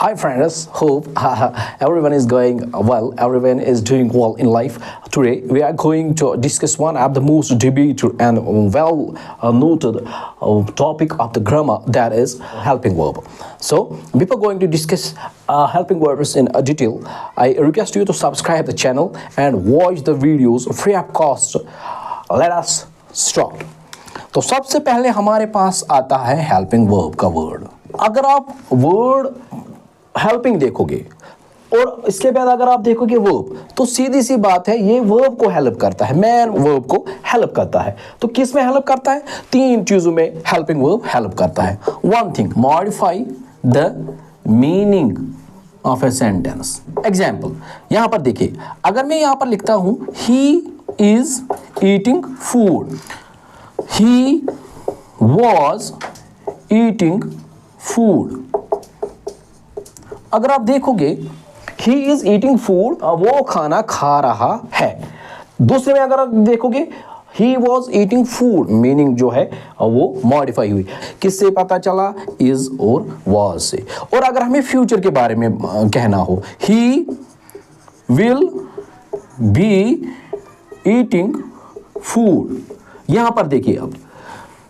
Hi friends, hope everyone is going well, everyone is doing well in life. Today we are going to discuss one of the most debated and well noted topic of the grammar, that is helping verb. So before going to discuss helping verbs in detail, I request you to subscribe the channel and watch the videos free of cost. Let us start. तो सबसे पहले हमारे पास आता है helping verb का word. अगर आप word helping देखोगे और इसके बाद अगर आप देखोगे वर्ब, तो सीधी सी बात है ये वर्ब को हेल्प करता है, मैन वर्ब को हेल्प करता है. तो किस में हेल्प करता है? तीन चीजों में हेल्पिंग वर्ब हेल्प करता है. One thing, modify the meaning of a sentence. Example यहां पर देखिए, अगर मैं यहां पर लिखता हूं ही is eating food, he was eating food. अगर आप देखोगे he is eating food, वो खाना खा रहा है. दूसरे में अगर आप देखोगे he was eating food, meaning जो है वो मॉडिफाई हुई. किससे पता चला? is और was से. और अगर हमें फ्यूचर के बारे में कहना हो, he will be eating food. यहां पर देखिए, अब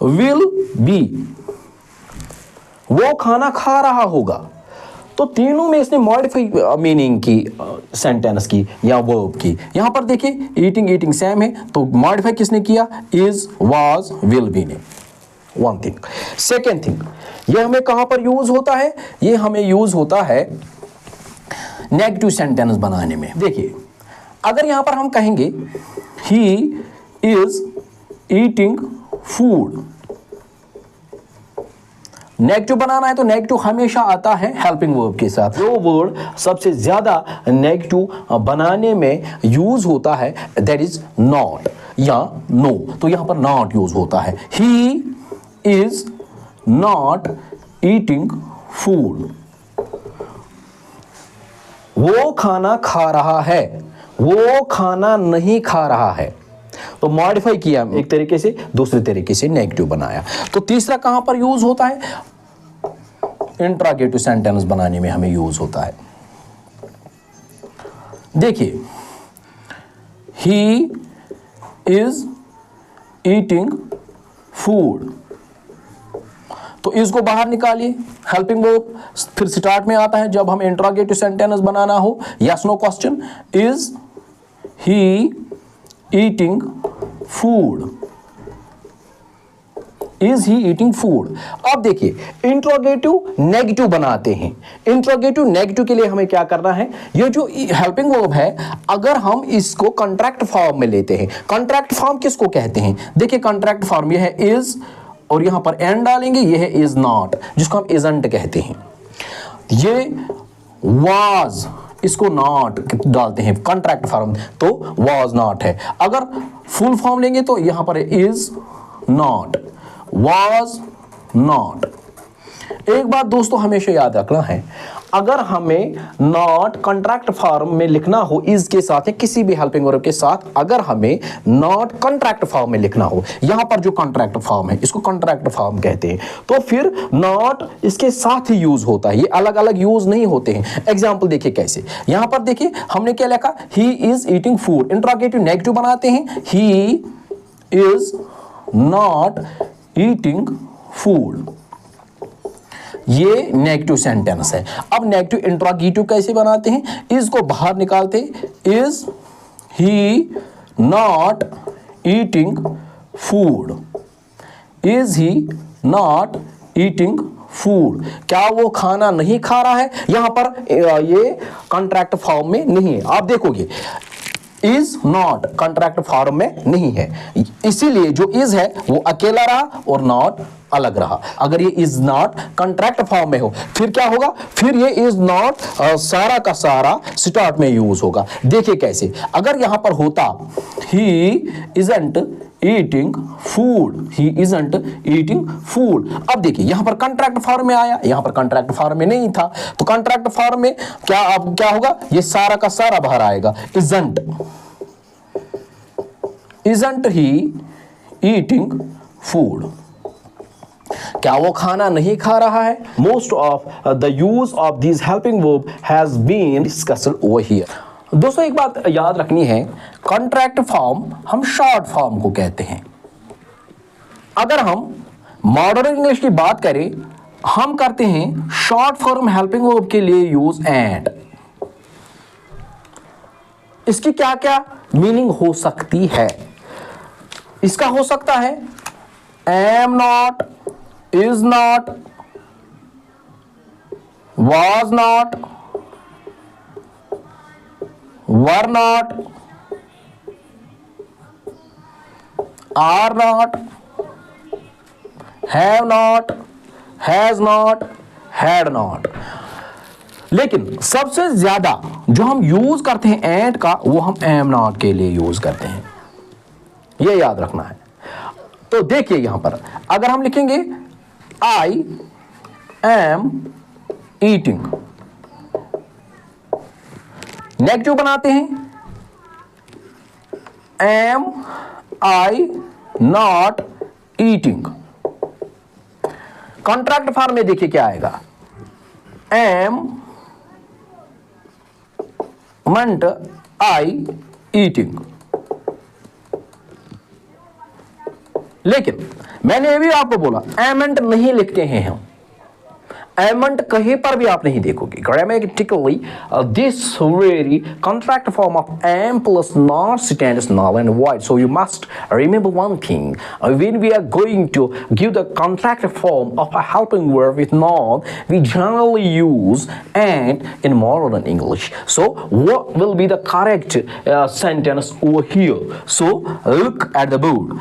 will be, वो खाना खा रहा होगा. तो तीनों में इसने मॉडिफाई मीनिंग की सेंटेंस की या वर्ब की. यहां पर देखिए ईटिंग ईटिंग सेम है, तो मॉडिफाई किसने किया? इज, वाज, विल बी ने. One thing. सेकेंड थिंग, ये हमें कहां पर यूज होता है? ये हमें यूज होता है नेगेटिव सेंटेंस बनाने में. देखिए अगर यहां पर हम कहेंगे he is eating food, negative बनाना है तो नेगेटिव हमेशा आता है हेल्पिंग वर्ब के साथ. जो वर्ड सबसे ज्यादा नेगेटिव बनाने में यूज होता है दैट इज नॉट या नो. तो यहां पर नॉट यूज होता है. He is not eating food, वो खाना खा रहा है, वो खाना नहीं खा रहा है. तो मॉडिफाई किया एक तरीके से, दूसरे तरीके से नेगेटिव बनाया. तो तीसरा कहां पर यूज होता है? इंट्रोगेटिव सेंटेंस बनाने में हमें यूज होता है. देखिए ही इज ईटिंग फूड, तो इसको बाहर निकालिए. हेल्पिंग वर्ब फिर स्टार्ट में आता है जब हम इंट्रोगेटिव सेंटेंस बनाना हो. Yes no question. Is he eating food, is he eating food. अब देखिए इंट्रोगेटिव नेगेटिव बनाते हैं. इंट्रोगेटिव नेगेटिव के लिए हमें क्या करना है? ये जो हेल्पिंग वर्ब है, अगर हम इसको कॉन्ट्रैक्ट फॉर्म में लेते हैं. कॉन्ट्रैक्ट फॉर्म किसको कहते हैं? देखिए कॉन्ट्रैक्ट फॉर्म ये है इज, और यहां पर एंड डालेंगे, ये है इज नॉट, जिसको हम इजंट कहते हैं. ये वाज, इसको नॉट डालते हैं कॉन्ट्रैक्ट फॉर्म, तो वाज नॉट है. अगर फुल फॉर्म लेंगे तो यहां पर इज नॉट, वाज नॉट. एक बात दोस्तों हमेशा याद रखना है, अगर हमें नॉट कॉन्ट्रैक्ट फॉर्म में लिखना हो इज के साथ या किसी भी हेल्पिंग वर्ब के साथ, अगर हमें नॉट कॉन्ट्रैक्ट फॉर्म में लिखना हो, यहां पर जो कॉन्ट्रैक्ट फॉर्म है इसको कॉन्ट्रैक्ट फॉर्म कहते हैं, तो फिर नॉट इसके साथ ही यूज होता है. ये अलग अलग यूज नहीं होते हैं. एग्जाम्पल देखिए कैसे. यहां पर देखिए हमने क्या लिखा? ही is eating food. Interrogative negative बनाते हैं. He is not eating food, ये नेगेटिव सेंटेंस है. अब नेगेटिव इंट्रोगेटिव कैसे बनाते हैं? इज को बाहर निकालते. Is he not eating food, is he not eating food. क्या वो खाना नहीं खा रहा है? यहां पर ये कॉन्ट्रैक्ट फॉर्म में नहीं है. आप देखोगे इज नॉट कॉन्ट्रैक्ट फॉर्म में नहीं है, इसीलिए जो इज है वो अकेला रहा और नॉट अलग रहा. अगर ये इज नॉट कॉन्ट्रैक्ट फॉर्म में हो फिर क्या होगा? फिर ये इज नॉट सारा का सारा स्टार्ट में यूज होगा. देखिए कैसे. अगर यहां पर होता he isn't eating food, he isn't eating food. अब देखिए यहां पर कॉन्ट्रैक्ट फॉर्म में आया, यहां पर कॉन्ट्रैक्ट फॉर्म में नहीं था, तो कॉन्ट्रैक्ट फॉर्म में क्या अब क्या होगा? ये सारा का सारा बाहर आएगा. Isn't, isn't he eating food. क्या वो खाना नहीं खा रहा है? Most of the use of this helping verb has been discussed over here. दोस्तों एक बात याद रखनी है, कॉन्ट्रैक्ट फॉर्म हम शॉर्ट फॉर्म को कहते हैं। अगर हम मॉडर्न इंग्लिश की बात करें, हम करते हैं शॉर्ट फॉर्म हेल्पिंग वर्ब के लिए यूज एंड। इसकी क्या क्या मीनिंग हो सकती है? इसका हो सकता है am not, is not, was not, were not, are not, have not, has not, had not। लेकिन सबसे ज्यादा जो हम यूज करते हैं एंड का, वो हम एम नॉट के लिए यूज करते हैं, ये याद रखना है। तो देखिए यहां पर अगर हम लिखेंगे I am eating, नेगेटिव बनाते हैं am I not eating। Contract form में देखिए क्या आएगा, am meant I eating। लेकिन मैंने ये भी आपको बोला एमेंट नहीं लिखते हैं हम, एमेंट कहीं पर भी आप नहीं देखोगे। Grammatically this very contract form of am plus not stands null and void, so you must remember one thing, when we are going to give the contract form of a helping verb with noun, we generally use and in modern English. So what will be the correct sentence over here? So look at the board.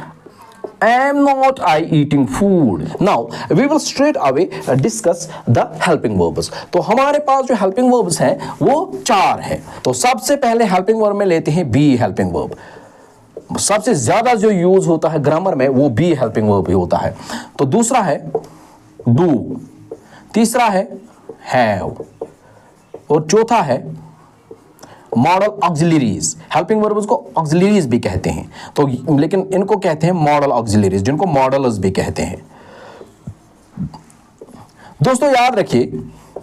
Am not I eating food? Now we will straight away discuss the helping verbs। तो हमारे पास जो helping verbs हैं वो 4 है। तो सबसे पहले helping verb में लेते हैं be helping verb। सबसे ज्यादा जो यूज होता है ग्रामर में वो be helping verb ही होता है। तो दूसरा है do, तीसरा है have और चौथा है मॉडल ऑक्सिलरीज। हेल्पिंग वर्ब्स को ऑक्सिलरीज भी कहते हैं, तो लेकिन इनको कहते हैं मॉडल ऑक्सिलरीज, जिनको मॉडल्स भी कहते हैं। दोस्तों याद रखिए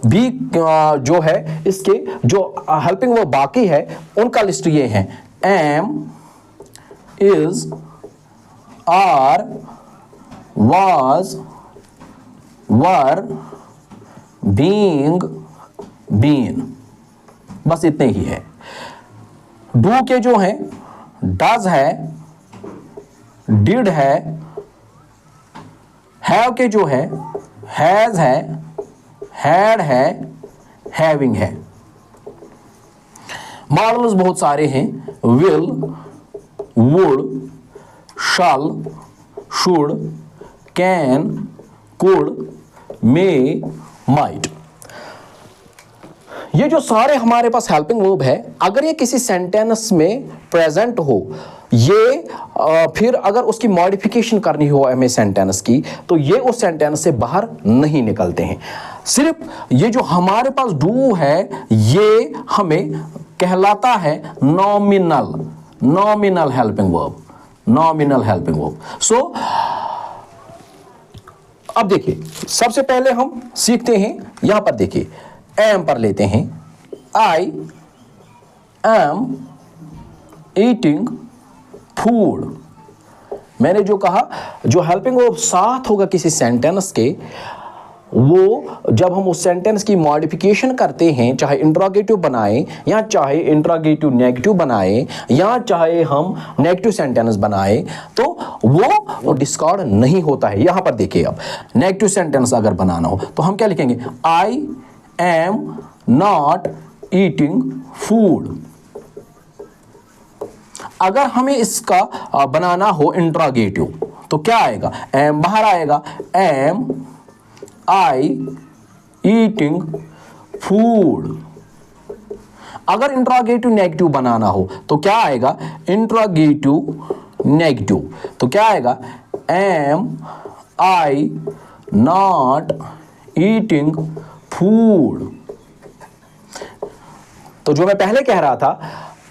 बी जो है इसके जो हेल्पिंग वर्ब बाकी है उनका लिस्ट ये है am, is, are, was, were, being, been, बस इतने ही है। डू के जो हैं डज है, डिड है, हैव के जो है हैज है, हैड है, हैविंग है। मॉडल्स बहुत सारे हैं, will, would, shall, should, can, could, may, might. ये जो सारे हमारे पास हेल्पिंग वर्ब है, अगर ये किसी सेंटेंस में प्रेजेंट हो, ये फिर अगर उसकी मॉडिफिकेशन करनी हो हमें सेंटेंस की, तो ये उस सेंटेंस से बाहर नहीं निकलते हैं। सिर्फ ये जो हमारे पास डू है ये हमें कहलाता है nominal, nominal helping verb, nominal helping verb. So अब देखिए सबसे पहले हम सीखते हैं, यहां पर देखिए एम पर लेते हैं, आई एम ईटिंग फूड। मैंने जो कहा जो हेल्पिंग वर्ब साथ होगा किसी सेंटेंस के, वो जब हम उस सेंटेंस की मॉडिफिकेशन करते हैं, चाहे इंट्रोगेटिव बनाएं या चाहे इंट्रोगेटिव नेगेटिव बनाएं या चाहे हम नेगेटिव सेंटेंस बनाएं, तो वो डिस्कार्ड नहीं होता है। यहां पर देखिए अब नेगेटिव सेंटेंस अगर बनाना हो तो हम क्या लिखेंगे, I am not eating food. अगर हमें इसका बनाना हो इंट्रोगेटिव तो क्या आएगा, एम बाहर आएगा, एम आई ईटिंग फूड। अगर इंट्रोगेटिव नेगेटिव बनाना हो तो क्या आएगा, इंट्रोगेटिव नेगेटिव, तो क्या आएगा, am I not eating food. तो जो मैं पहले कह रहा था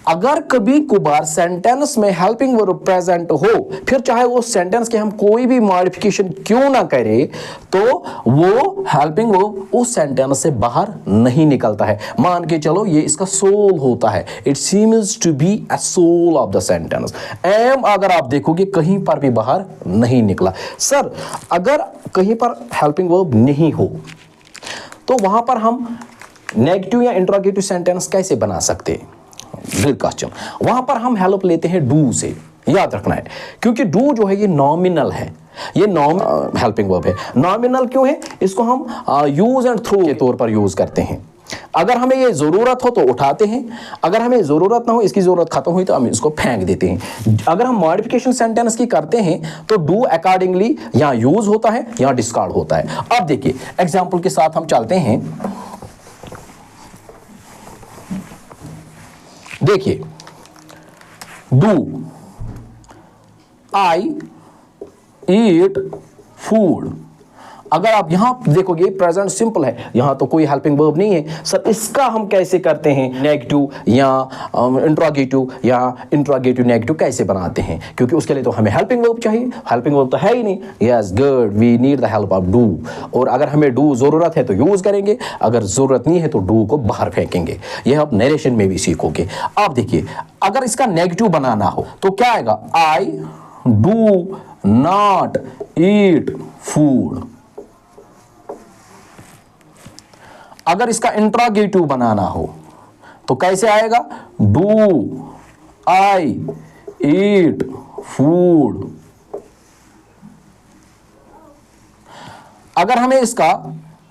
अगर कभी कभार सेंटेंस में हेल्पिंग वर्ब प्रेजेंट हो, फिर चाहे वो सेंटेंस के हम कोई भी मॉडिफिकेशन क्यों ना करें, तो वो हेल्पिंग वर्ब उस सेंटेंस से बाहर नहीं निकलता है। मान के चलो ये इसका सोल होता है, it seems to be a soul of the sentence. Am अगर आप देखोगे कहीं पर भी बाहर नहीं निकला। सर अगर कहीं पर हेल्पिंग वर्ब नहीं हो तो वहां पर हम नेगेटिव या इंट्रोगेटिव सेंटेंस कैसे बना सकते हैं? Good question. वहां पर हम हेल्प लेते हैं डू से, याद रखना है, क्योंकि डू जो है ये नॉमिनल है, ये हेल्पिंग वर्ब है। नॉमिनल क्यों है? इसको हम यूज एंड थ्रो के तौर पर यूज करते हैं। अगर हमें ये जरूरत हो तो उठाते हैं, अगर हमें जरूरत ना हो, इसकी जरूरत खत्म हुई तो हम इसको फेंक देते हैं। अगर हम मॉडिफिकेशन सेंटेंस की करते हैं तो डू अकॉर्डिंगली या यूज होता है या डिस्कार्ड होता है। अब देखिए एग्जांपल के साथ हम चलते हैं। देखिए डू आई ईट फूड। अगर आप यहां देखोगे प्रेजेंट सिंपल है, यहां तो कोई हेल्पिंग वर्ब नहीं है। सर इसका हम कैसे करते हैं? नेगेटिव या इंट्रोगेटिव या इंट्रोगेटिव नेगेटिव कैसे बनाते हैं? क्योंकि उसके लिए तो हमें हेल्पिंग वर्ब चाहिए, हेल्पिंग वर्ब तो है ही नहीं। Yes good, we need the help of do. और अगर हमें डू जरूरत है तो यूज करेंगे, अगर जरूरत नहीं है तो डू को बाहर फेंकेंगे। यह आप नरेशन में भी सीखोगे। अब देखिए अगर इसका नेगेटिव बनाना हो तो क्या आएगा? I do not eat food. अगर इसका इंट्रोगेटिव बनाना हो तो कैसे आएगा? Do I eat food. अगर हमें इसका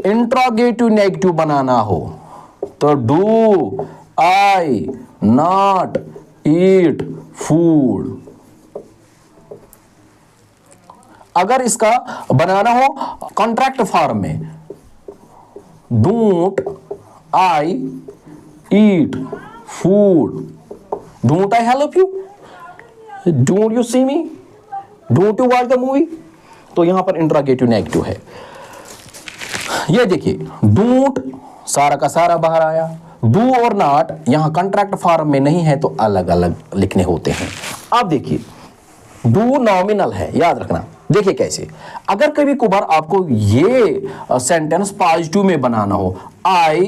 इंट्रोगेटिव नेगेटिव बनाना हो तो do I not eat food. अगर इसका बनाना हो कॉन्ट्रैक्ट फॉर्म में, don't I eat food, don't I help you, don't you see me, don't you watch the movie. तो यहां पर इंट्रोगेटिव नेगेटिव है। ये देखिए डोंट सारा का सारा बाहर आया, डू और नॉट यहां कॉन्ट्रैक्ट फॉर्म में नहीं है तो अलग अलग लिखने होते हैं। अब देखिए डू नॉमिनल है, याद रखना। देखिए कैसे, अगर कभी कभार आपको ये सेंटेंस पॉजिटिव में बनाना हो, आई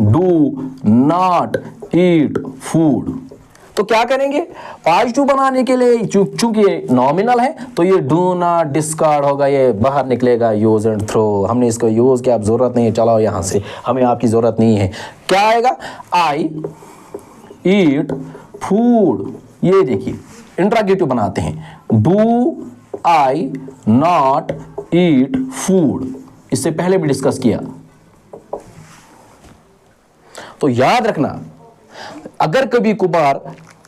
डू नॉट ईट फूड, तो क्या करेंगे? पॉजिटिव बनाने के लिए चूंकि ये नॉमिनल है तो ये डू नॉट डिस्कार्ड होगा, ये बाहर निकलेगा यूज एंड थ्रो। हमने इसको यूज किया, अब जरूरत नहीं है, चलाओ यहां से, हमें आपकी जरूरत नहीं है। क्या आएगा? आई ईट फूड। ये देखिए इंट्रोगेटिव बनाते हैं, do I not eat food. इससे पहले भी डिस्कस किया। तो याद रखना अगर कभी कभार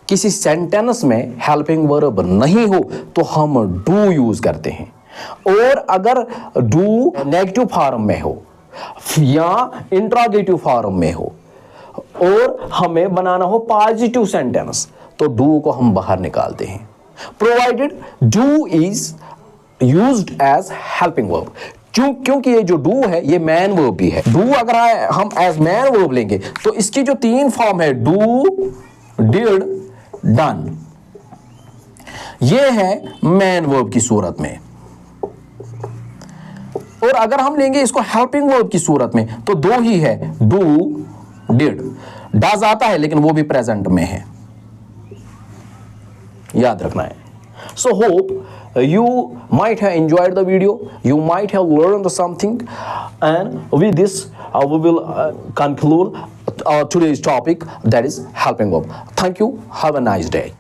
किसी सेंटेंस में हेल्पिंग वर्ब नहीं हो तो हम डू यूज करते हैं, और अगर डू नेगेटिव फॉर्म में हो या इंट्रोगेटिव फॉर्म में हो और हमें बनाना हो पॉजिटिव सेंटेंस तो डू को हम बाहर निकालते हैं, provided do is used as helping verb. क्योंकि ये जो डू है ये मैन वर्ब भी है। डू अगर हम एज मैन वर्ब लेंगे तो इसकी जो तीन फॉर्म है, डू, डिड, डन, ये है मैन वर्ब की सूरत में। और अगर हम लेंगे इसको हेल्पिंग वर्ब की सूरत में तो दो ही है, डू, डिड। डज आता है लेकिन वो भी प्रेजेंट में है, याद रखना है। So hope you might have enjoyed the video, you might have learned something, and with this we will conclude today's topic, that is helping verb. Thank you, have a nice day.